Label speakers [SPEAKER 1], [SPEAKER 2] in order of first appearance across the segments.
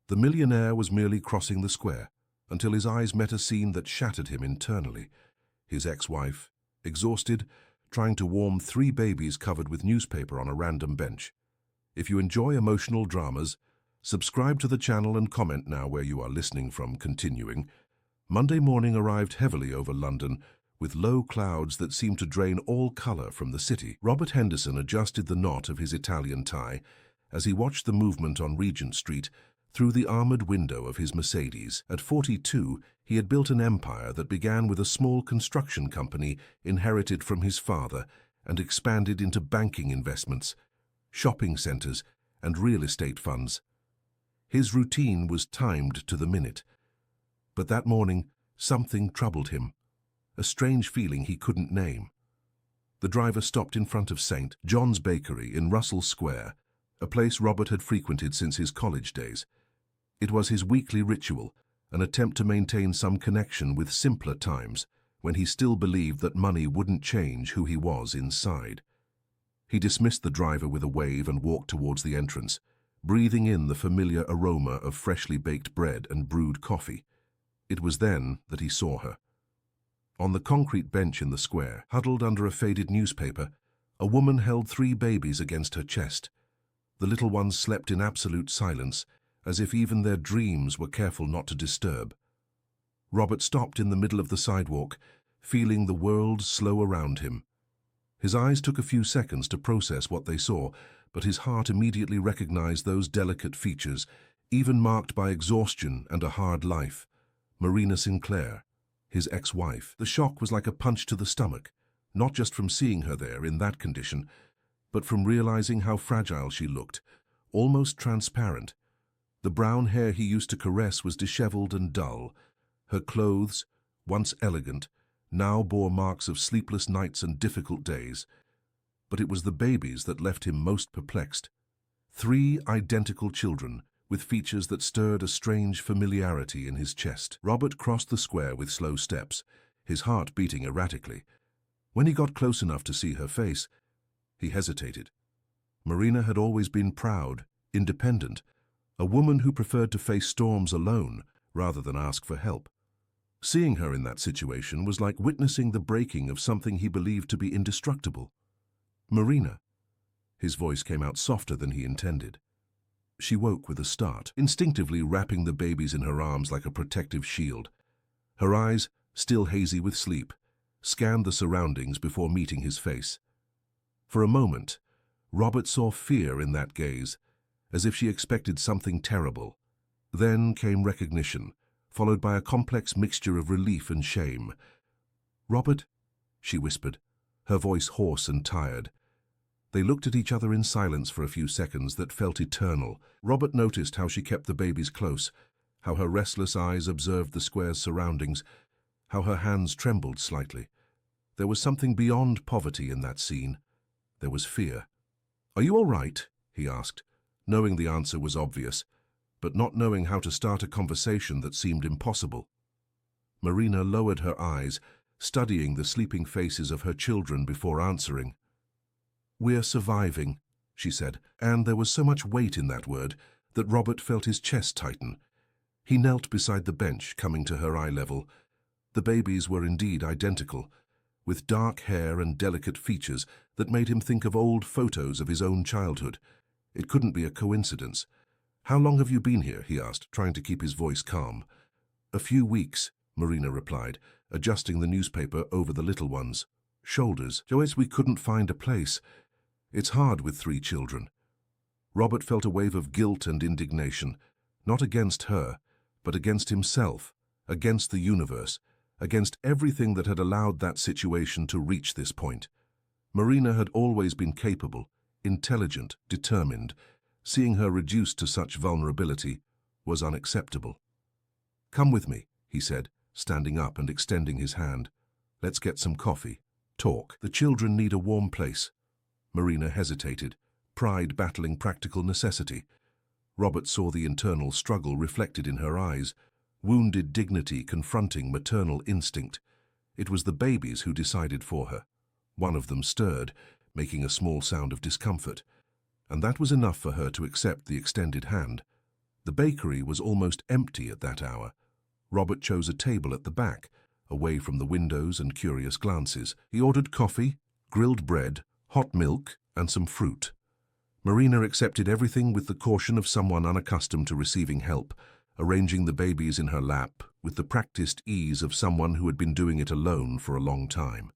[SPEAKER 1] The millionaire was merely crossing the square until his eyes met a scene that shattered him internally. His ex-wife, exhausted, trying to warm 3 babies covered with newspaper on a random bench. If you enjoy emotional dramas, subscribe to the channel and comment now where you are listening from. Continuing. Monday morning arrived heavily over London, with low clouds that seemed to drain all colour from the city. Robert Henderson adjusted the knot of his Italian tie as he watched the movement on Regent Street through the armoured window of his Mercedes. At 42, he had built an empire that began with a small construction company inherited from his father and expanded into banking investments, shopping centres, and real estate funds. His routine was timed to the minute. But that morning, something troubled him, a strange feeling he couldn't name. The driver stopped in front of St. John's Bakery in Russell Square, a place Robert had frequented since his college days. It was his weekly ritual, an attempt to maintain some connection with simpler times, when he still believed that money wouldn't change who he was inside. He dismissed the driver with a wave and walked towards the entrance, breathing in the familiar aroma of freshly baked bread and brewed coffee. It was then that he saw her. On the concrete bench in the square, huddled under a faded newspaper, a woman held 3 babies against her chest. The little ones slept in absolute silence, as if even their dreams were careful not to disturb. Robert stopped in the middle of the sidewalk, feeling the world slow around him. His eyes took a few seconds to process what they saw, but his heart immediately recognized those delicate features, even marked by exhaustion and a hard life. Marina Sinclair, his ex-wife. The shock was like a punch to the stomach, not just from seeing her there in that condition, but from realizing how fragile she looked, almost transparent. The brown hair he used to caress was disheveled and dull. Her clothes, once elegant, now bore marks of sleepless nights and difficult days. But it was the babies that left him most perplexed. 3 identical children, with features that stirred a strange familiarity in his chest. Robert crossed the square with slow steps, his heart beating erratically. When he got close enough to see her face, he hesitated. Marina had always been proud, independent, a woman who preferred to face storms alone rather than ask for help. Seeing her in that situation was like witnessing the breaking of something he believed to be indestructible. Marina. His voice came out softer than he intended. She woke with a start, instinctively wrapping the babies in her arms like a protective shield. Her eyes, still hazy with sleep, scanned the surroundings before meeting his face. For a moment, Robert saw fear in that gaze, as if she expected something terrible. Then came recognition, followed by a complex mixture of relief and shame. "Robert," she whispered, her voice hoarse and tired. They looked at each other in silence for a few seconds that felt eternal. Robert noticed how she kept the babies close, how her restless eyes observed the square's surroundings, how her hands trembled slightly. There was something beyond poverty in that scene. There was fear. "Are you all right?" he asked, knowing the answer was obvious, but not knowing how to start a conversation that seemed impossible. Marina lowered her eyes, studying the sleeping faces of her children before answering. "We're surviving," she said, and there was so much weight in that word that Robert felt his chest tighten. He knelt beside the bench, coming to her eye level. The babies were indeed identical, with dark hair and delicate features that made him think of old photos of his own childhood. It couldn't be a coincidence. "How long have you been here?" he asked, trying to keep his voice calm. "A few weeks," Marina replied, adjusting the newspaper over the little ones. "Shoulders. Joyce, we couldn't find a place. It's hard with 3 children." Robert felt a wave of guilt and indignation, not against her, but against himself, against the universe, against everything that had allowed that situation to reach this point. Marina had always been capable, intelligent, determined. Seeing her reduced to such vulnerability was unacceptable. "Come with me," he said, standing up and extending his hand. "Let's get some coffee. Talk. The children need a warm place." Marina hesitated, pride battling practical necessity. Robert saw the internal struggle reflected in her eyes, wounded dignity confronting maternal instinct. It was the babies who decided for her. One of them stirred, making a small sound of discomfort, and that was enough for her to accept the extended hand. The bakery was almost empty at that hour. Robert chose a table at the back, away from the windows and curious glances. He ordered coffee, grilled bread, hot milk, and some fruit. Marina accepted everything with the caution of someone unaccustomed to receiving help, arranging the babies in her lap with the practiced ease of someone who had been doing it alone for a long time.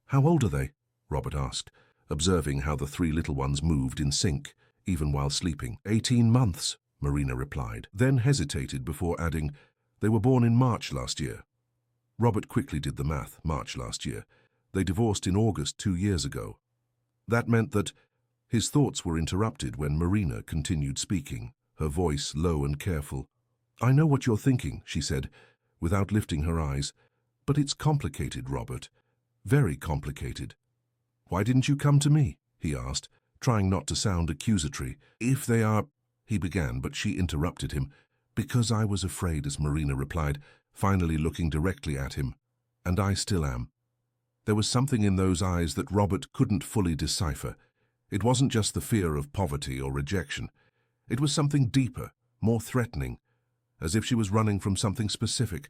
[SPEAKER 1] "How old are they?" Robert asked, observing how the three little ones moved in sync, even while sleeping. 18 months, Marina replied, then hesitated before adding, "They were born in March last year." Robert quickly did the math. March last year. They divorced in August 2 years ago. That meant that his thoughts were interrupted when Marina continued speaking, her voice low and careful. "I know what you're thinking," she said, without lifting her eyes, "but it's complicated, Robert. Very complicated." "Why didn't you come to me?" he asked, trying not to sound accusatory. "If they are—" he began, but she interrupted him. "Because I was afraid," as Marina replied, finally looking directly at him. "And I still am." There was something in those eyes that Robert couldn't fully decipher. It wasn't just the fear of poverty or rejection. It was something deeper, more threatening, as if she was running from something specific,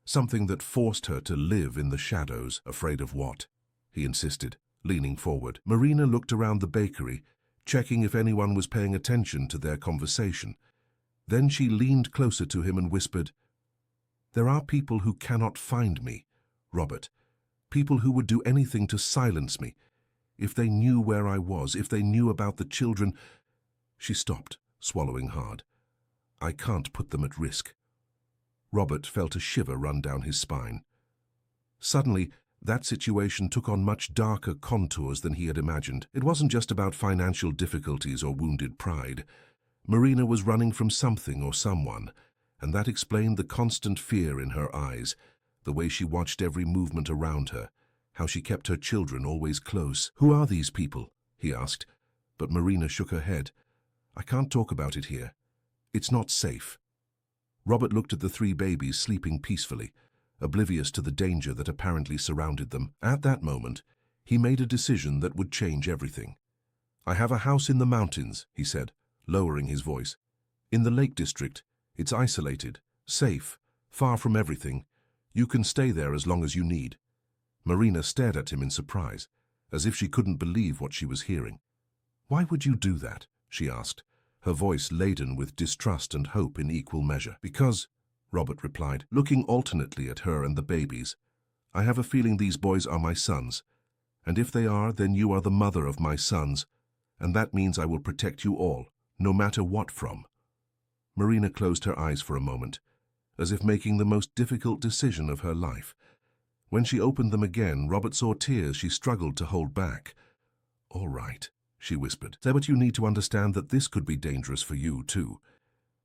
[SPEAKER 1] something that forced her to live in the shadows. "Afraid of what?" he insisted, leaning forward. Marina looked around the bakery, checking if anyone was paying attention to their conversation. Then she leaned closer to him and whispered, "There are people who cannot find me, Robert. People who would do anything to silence me. If they knew where I was, if they knew about the children—" She stopped, swallowing hard. "I can't put them at risk." Robert felt a shiver run down his spine. Suddenly, that situation took on much darker contours than he had imagined. It wasn't just about financial difficulties or wounded pride. Marina was running from something or someone, and that explained the constant fear in her eyes, the way she watched every movement around her, how she kept her children always close. "Who are these people?" he asked, but Marina shook her head. "I can't talk about it here. It's not safe." Robert looked at the three babies sleeping peacefully, oblivious to the danger that apparently surrounded them. At that moment, he made a decision that would change everything. "I have a house in the mountains," he said, lowering his voice. "In the Lake District. It's isolated, safe, far from everything. You can stay there as long as you need." Marina stared at him in surprise, as if she couldn't believe what she was hearing. "Why would you do that?" she asked, her voice laden with distrust and hope in equal measure. "Because," Robert replied, looking alternately at her and the babies, "I have a feeling these boys are my sons, and if they are, then you are the mother of my sons, and that means I will protect you all, no matter what from." Marina closed her eyes for a moment, as if making the most difficult decision of her life. When she opened them again, Robert saw tears she struggled to hold back. "All right," she whispered. "Say, but you need to understand that this could be dangerous for you, too.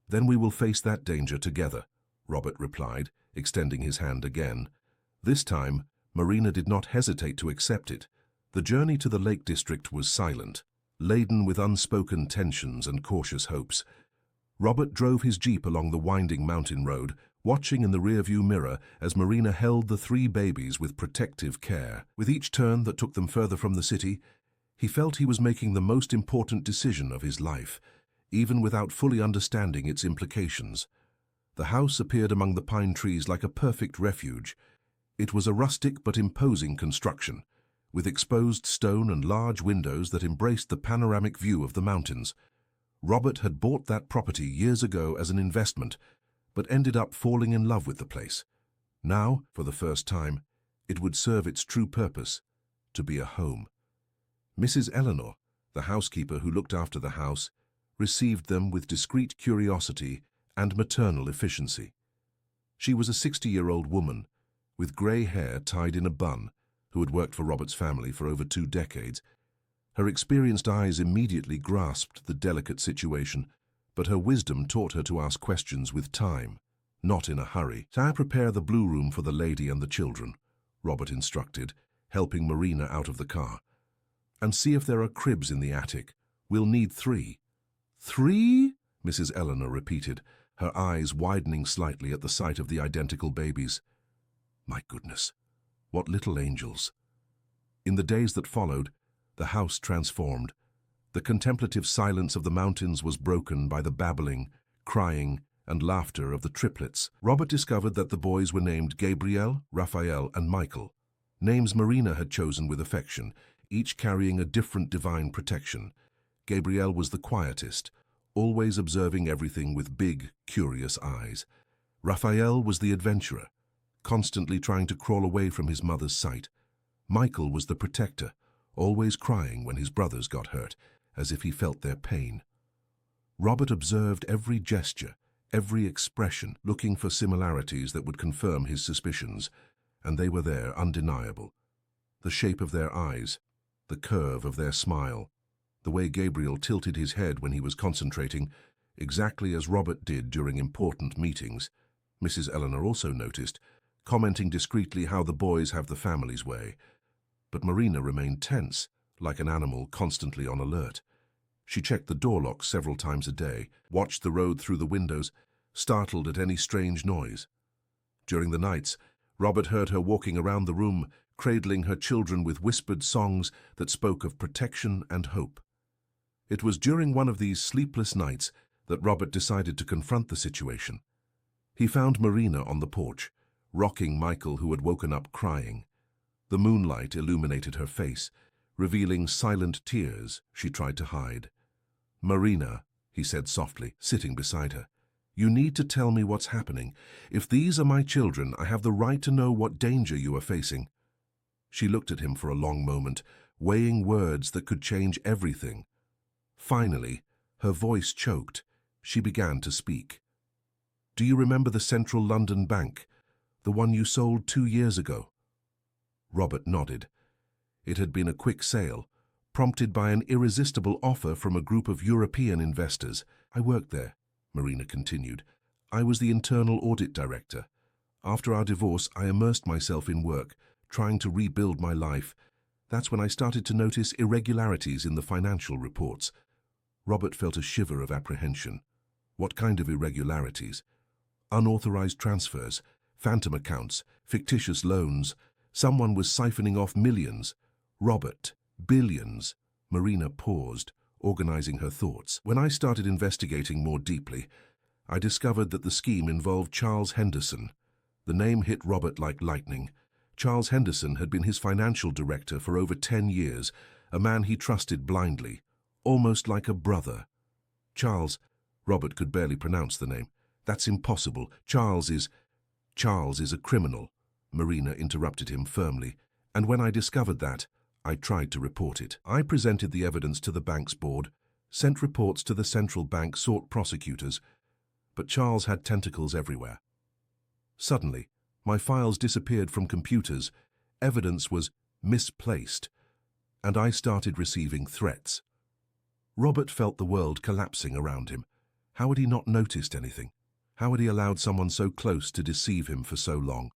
[SPEAKER 1] Then we will face that danger together," Robert replied, extending his hand again. This time, Marina did not hesitate to accept it. The journey to the Lake District was silent, laden with unspoken tensions and cautious hopes. Robert drove his jeep along the winding mountain road, watching in the rearview mirror as Marina held the three babies with protective care. With each turn that took them further from the city, he felt he was making the most important decision of his life, even without fully understanding its implications. The house appeared among the pine trees like a perfect refuge. It was a rustic but imposing construction, with exposed stone and large windows that embraced the panoramic view of the mountains. Robert had bought that property years ago as an investment, but ended up falling in love with the place. Now, for the first time, it would serve its true purpose, to be a home. Mrs. Eleanor, the housekeeper who looked after the house, received them with discreet curiosity and maternal efficiency. She was a 60-year-old woman, with grey hair tied in a bun, who had worked for Robert's family for over 2 decades. Her experienced eyes immediately grasped the delicate situation, but her wisdom taught her to ask questions with time, not in a hurry. "I prepare the blue room for the lady and the children," Robert instructed, helping Marina out of the car. "And see if there are cribs in the attic. We'll need 3. "3?" Mrs. Eleanor repeated, her eyes widening slightly at the sight of the identical babies. My goodness, what little angels. In the days that followed, the house transformed. The contemplative silence of the mountains was broken by the babbling, crying, and laughter of the triplets. Robert discovered that the boys were named Gabriel, Raphael, and Michael, names Marina had chosen with affection, each carrying a different divine protection. Gabriel was the quietest, always observing everything with big, curious eyes. Raphael was the adventurer, constantly trying to crawl away from his mother's sight. Michael was the protector, always crying when his brothers got hurt, as if he felt their pain. Robert observed every gesture, every expression, looking for similarities that would confirm his suspicions, and they were there, undeniable. The shape of their eyes, the curve of their smile, the way Gabriel tilted his head when he was concentrating, exactly as Robert did during important meetings. Mrs. Eleanor also noticed, commenting discreetly how the boys have the family's way. But Marina remained tense, like an animal constantly on alert. She checked the door locks several times a day, watched the road through the windows, startled at any strange noise. During the nights, Robert heard her walking around the room, cradling her children with whispered songs that spoke of protection and hope. It was during one of these sleepless nights that Robert decided to confront the situation. He found Marina on the porch, rocking Michael, who had woken up crying. The moonlight illuminated her face, revealing silent tears she tried to hide. "Marina," he said softly, sitting beside her, "you need to tell me what's happening. If these are my children, I have the right to know what danger you are facing." She looked at him for a long moment, weighing words that could change everything. Finally, her voice choked. She began to speak. "Do you remember the Central London Bank, the one you sold 2 years ago?" Robert nodded. It had been a quick sale, prompted by an irresistible offer from a group of European investors. "I worked there," Marina continued. "I was the internal audit director. After our divorce, I immersed myself in work, trying to rebuild my life. That's when I started to notice irregularities in the financial reports." Robert felt a shiver of apprehension. What kind of irregularities? Unauthorized transfers, phantom accounts, fictitious loans. Someone was siphoning off millions. Robert, billions. Marina paused, organizing her thoughts. "When I started investigating more deeply, I discovered that the scheme involved Charles Henderson." The name hit Robert like lightning. Charles Henderson had been his financial director for over 10 years, a man he trusted blindly, almost like a brother. "Charles," Robert could barely pronounce the name. "That's impossible. Charles is a criminal," Marina interrupted him firmly. "And when I discovered that, I tried to report it. I presented the evidence to the bank's board, sent reports to the central bank, sought prosecutors, but Charles had tentacles everywhere. Suddenly, my files disappeared from computers, evidence was misplaced, and I started receiving threats." Robert felt the world collapsing around him. How had he not noticed anything? How had he allowed someone so close to deceive him for so long?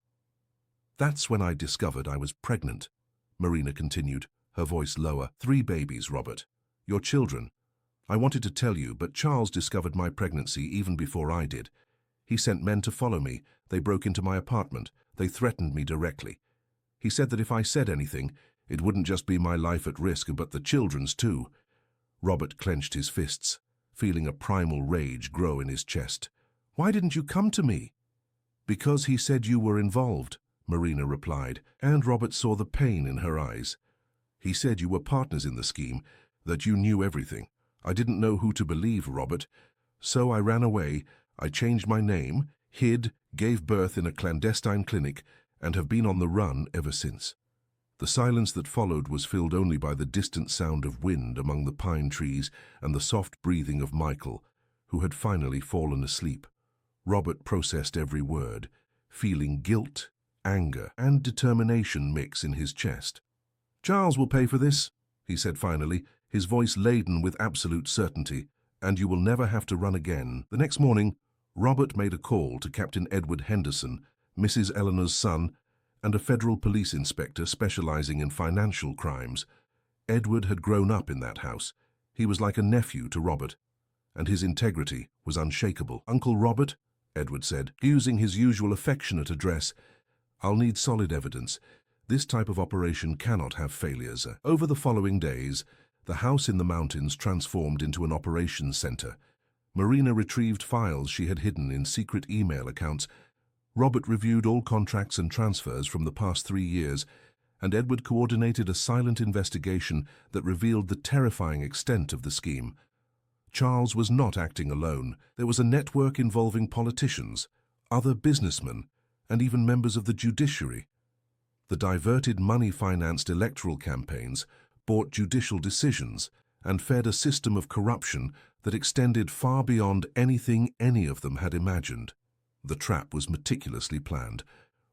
[SPEAKER 1] "That's when I discovered I was pregnant," Marina continued, her voice lower. 3 babies, Robert. Your children. I wanted to tell you, but Charles discovered my pregnancy even before I did. He sent men to follow me. They broke into my apartment. They threatened me directly. He said that if I said anything, it wouldn't just be my life at risk, but the children's too. Robert clenched his fists, feeling a primal rage grow in his chest. "Why didn't you come to me?" "Because he said you were involved," Marina replied, and Robert saw the pain in her eyes. "He said you were partners in the scheme, that you knew everything. I didn't know who to believe, Robert. So I ran away. I changed my name, hid, gave birth in a clandestine clinic, and have been on the run ever since." The silence that followed was filled only by the distant sound of wind among the pine trees and the soft breathing of Michael, who had finally fallen asleep. Robert processed every word, feeling guilt, anger, and determination mix in his chest. "Charles will pay for this," he said finally, his voice laden with absolute certainty, "and you will never have to run again." The next morning, Robert made a call to Captain Edward Henderson, Mrs. Eleanor's son, and a federal police inspector specializing in financial crimes. Edward had grown up in that house. He was like a nephew to Robert, and his integrity was unshakable. "Uncle Robert," Edward said, using his usual affectionate address, "I'll need solid evidence. This type of operation cannot have failures." Over the following days, the house in the mountains transformed into an operations center. Marina retrieved files she had hidden in secret email accounts. Robert reviewed all contracts and transfers from the past 3 years, and Edward coordinated a silent investigation that revealed the terrifying extent of the scheme. Charles was not acting alone. There was a network involving politicians, other businessmen, and even members of the judiciary. The diverted money-financed electoral campaigns, bought judicial decisions, and fed a system of corruption that extended far beyond anything any of them had imagined. The trap was meticulously planned.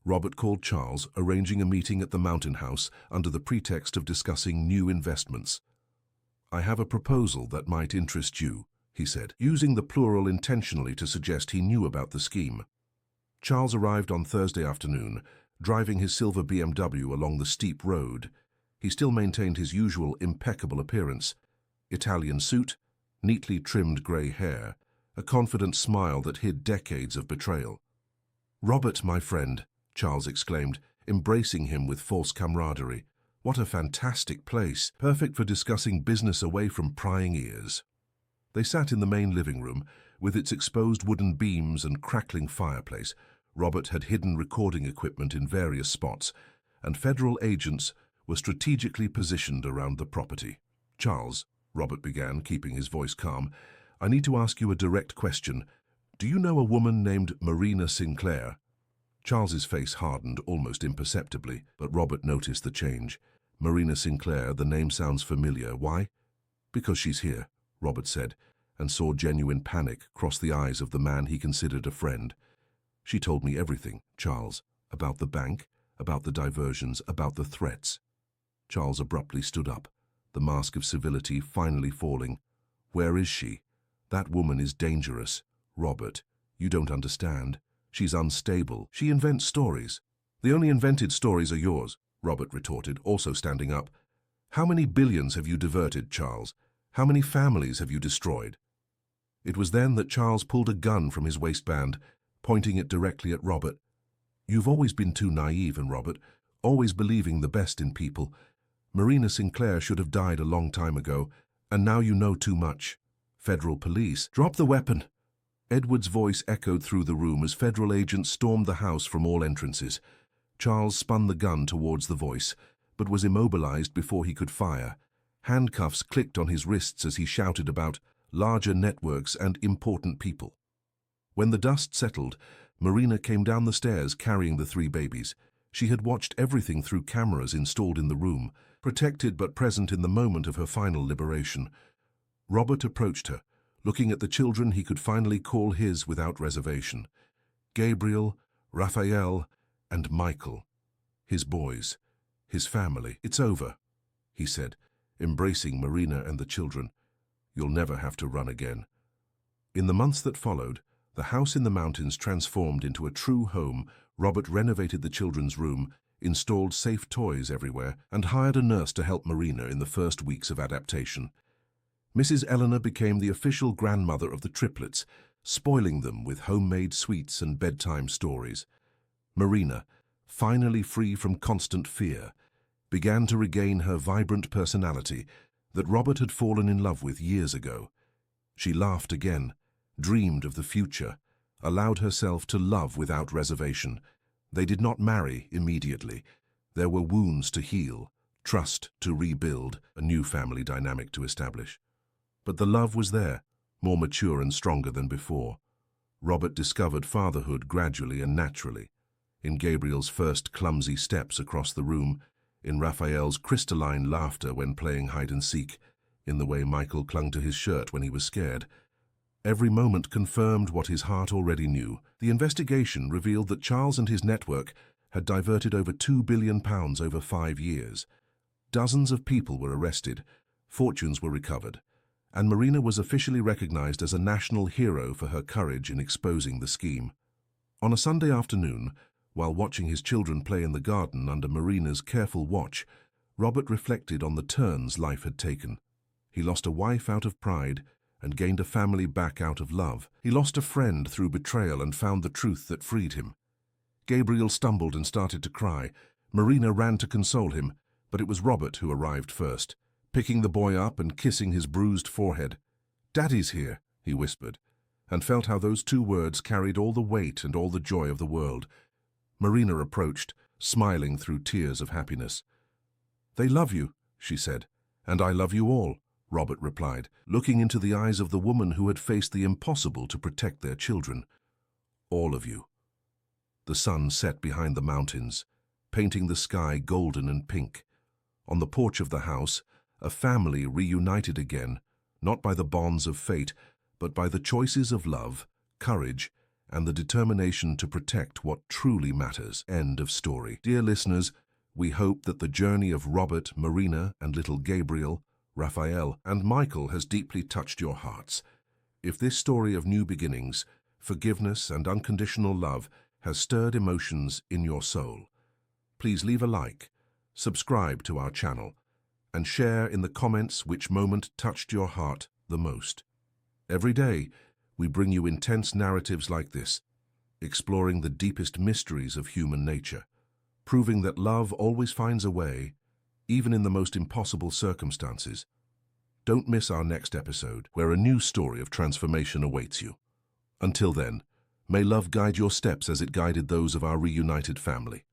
[SPEAKER 1] Robert called Charles, arranging a meeting at the Mountain House under the pretext of discussing new investments. "I have a proposal that might interest you," he said, using the plural intentionally to suggest he knew about the scheme. Charles arrived on Thursday afternoon, driving his silver BMW along the steep road. He still maintained his usual impeccable appearance: Italian suit, neatly trimmed grey hair, a confident smile that hid decades of betrayal. "Robert, my friend," Charles exclaimed, embracing him with false camaraderie. "What a fantastic place, perfect for discussing business away from prying ears." They sat in the main living room, with its exposed wooden beams and crackling fireplace. Robert had hidden recording equipment in various spots, and federal agents were strategically positioned around the property. "Charles," Robert began, keeping his voice calm, "I need to ask you a direct question. Do you know a woman named Marina Sinclair?" Charles's face hardened almost imperceptibly, but Robert noticed the change. "Marina Sinclair, the name sounds familiar. Why?" "Because she's here," Robert said, and saw genuine panic cross the eyes of the man he considered a friend. "She told me everything, Charles, about the bank, about the diversions, about the threats." Charles abruptly stood up, the mask of civility finally falling. "Where is she? That woman is dangerous. Robert, you don't understand. She's unstable. She invents stories." "The only invented stories are yours," Robert retorted, also standing up. "How many billions have you diverted, Charles? How many families have you destroyed?" It was then that Charles pulled a gun from his waistband, pointing it directly at Robert. "You've always been too naive, and Robert, always believing the best in people. Marina Sinclair should have died a long time ago, and now you know too much. Federal police—" "Drop the weapon!" Edward's voice echoed through the room as federal agents stormed the house from all entrances. Charles spun the gun towards the voice, but was immobilized before he could fire. Handcuffs clicked on his wrists as he shouted about larger networks and important people. When the dust settled, Marina came down the stairs carrying the 3 babies. She had watched everything through cameras installed in the room, protected but present in the moment of her final liberation. Robert approached her, looking at the children he could finally call his without reservation: Gabriel, Raphael, and Michael. His boys, his family. "It's over," he said, embracing Marina and the children. "You'll never have to run again." In the months that followed, the house in the mountains transformed into a true home. Robert renovated the children's room, installed safe toys everywhere, and hired a nurse to help Marina in the first weeks of adaptation. Mrs. Eleanor became the official grandmother of the triplets, spoiling them with homemade sweets and bedtime stories. Marina, finally free from constant fear, began to regain her vibrant personality that Robert had fallen in love with years ago. She laughed again, dreamed of the future, allowed herself to love without reservation. They did not marry immediately. There were wounds to heal, trust to rebuild, a new family dynamic to establish. But the love was there, more mature and stronger than before. Robert discovered fatherhood gradually and naturally. In Gabriel's first clumsy steps across the room, in Raphael's crystalline laughter when playing hide-and-seek, in the way Michael clung to his shirt when he was scared. Every moment confirmed what his heart already knew. The investigation revealed that Charles and his network had diverted over £2 billion over 5 years. Dozens of people were arrested, fortunes were recovered, and Marina was officially recognized as a national hero for her courage in exposing the scheme. On a Sunday afternoon, while watching his children play in the garden under Marina's careful watch, Robert reflected on the turns life had taken. He lost a wife out of pride and gained a family back out of love. He lost a friend through betrayal and found the truth that freed him. Gabriel stumbled and started to cry. Marina ran to console him, but it was Robert who arrived first, picking the boy up and kissing his bruised forehead. "Daddy's here," he whispered, and felt how those two words carried all the weight and all the joy of the world. Marina approached, smiling through tears of happiness. "They love you," she said. "And I love you all," Robert replied, looking into the eyes of the woman who had faced the impossible to protect their children. "All of you." The sun set behind the mountains, painting the sky golden and pink. On the porch of the house, a family reunited again, not by the bonds of fate, but by the choices of love, courage, and the determination to protect what truly matters. End of story. Dear listeners, we hope that the journey of Robert, Marina, and little Gabriel, Raphael, and Michael has deeply touched your hearts. If this story of new beginnings, forgiveness, and unconditional love has stirred emotions in your soul, please leave a like, subscribe to our channel, and share in the comments which moment touched your heart the most. Every day, we bring you intense narratives like this, exploring the deepest mysteries of human nature, proving that love always finds a way, even in the most impossible circumstances. Don't miss our next episode, where a new story of transformation awaits you. Until then, may love guide your steps as it guided those of our reunited family.